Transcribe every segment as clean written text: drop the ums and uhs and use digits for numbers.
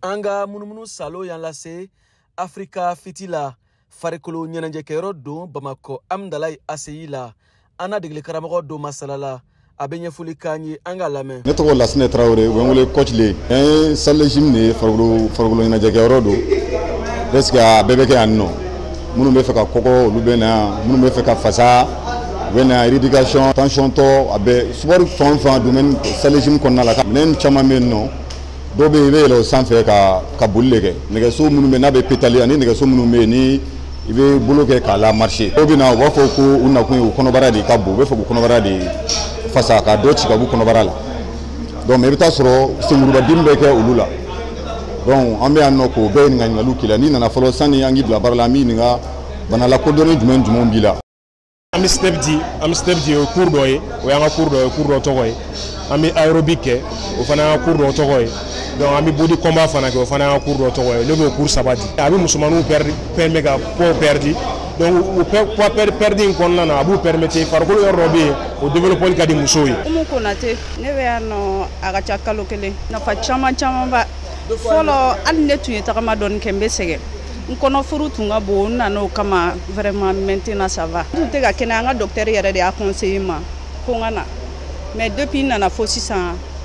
anga munumunu salo yan lase Afrika fitila farikolo nyananjekero do Bamako Amdalai Aseyila ana digle karamago do masalala abenye fuli kanyi anga lame ne to la sene Traoré wengole coach le salle gymne farikolo nyananjekero do deska bebeke anno munu be feka koko lubena munu be feka fasa wena éducation tension to abe sport fan domaine salle gym konna la nen chama menno do be le sanfé ka bulle ke nege so munu be na be pétali ani nege so munu be ni ibe bloquer ka la marché do bi na wa fo ko unna ko kono baradi ka bo be fo kono baradi fasa ka do ci ka bu kono barala donc me bita soro singuru ba dimbe ke ulula donc ambe anno ko be ni ngani ngalu kila ni na folo sani yangi bla barala mi nga bana la ko doni jumen bila ami step di o cours doye o yanga cours do togoy ami aérobique o fana cours do togoy donc ami body combat fana ke o fana cours do togoy le cours sabati abi musumanu permet ga po perdi donc o perdi kon na abu permettre farko yo robi o développer le kadi musoyi umu konate ne be ano aga chakalo kele na fa chama ba folo anne tuye takama don kembe sege nkono furu tunga bo nano kama vraiment maintenant ça va tout te ga kenanga docteur yere de a conseiller ma ko ngana mais depuis nana fo 600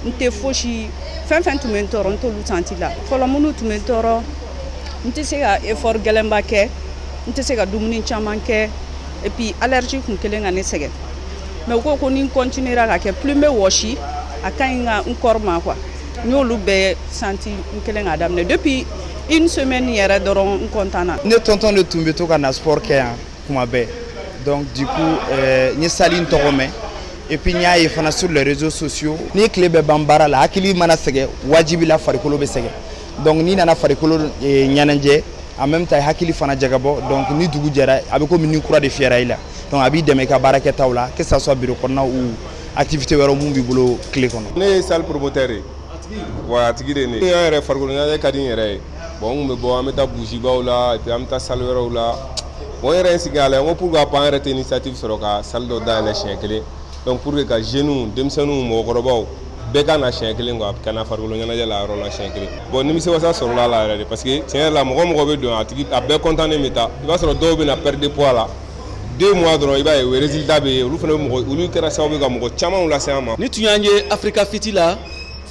nte foshi fin tu mentoro nto lutantila folo munu tu mentoro nte se ga effort gelemba ke nte se ga dumuni chamanke et puis allergie kun kelenga ne sege mais ko ni continuera ga ke plus me woshi akainga nkorma quoi nyolu be senti kelenga damne depuis une semaine hier doron contana ne tonton le tumbeto kana sport ke kuma be donc du coup ni saline togome et puis nya fana sur les réseaux sociaux ni club bambara la akili mana sege wajibi la farikolo be sege donc ni nana farikolo nyananje en même temps hakili fana jagabo donc ni dugu jara abiko mini kura de fiera ila donc abi deme ka baraka tawla que ça soit bureau konna ou activité wero mumbi bulo clé kono ne salle promoteur wa tigire ne yere farikolo nya kadin yere bon me bo ameta bougie baula et puis ameta salle wero la bon yere sigala on pour ga pas arrêter initiative sur ka salle do dans les chiens clé donc pour que jeune demsanu mo gorobaw be kana chien clé ngo kana farikolo nya na la ro la chien clé bon ni mi se wasa sur la parce que tiens la mo be do atigi abe content meta il va sur do be na perdre des poids là 2 mois dron il va e résultat be lu fana mo lu kera saw be ga mo chama la sama ni tunyanje Afrika fitila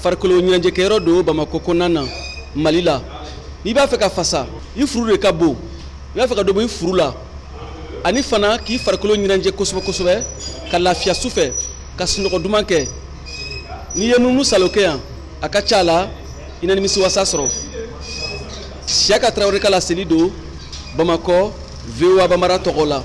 farikolo nyanje kero do Bamako konana Malila ni ba feka fasa yi furu de kabo ni ba feka do bo furu la ani fana ki farikolo nyanje kosobe ka lafiya sufe ka sinoko dumanke ni yenu musaloke ya akachala ina ni misi wasasro Siaka Traoré kala selido Bamako vewa bamara togola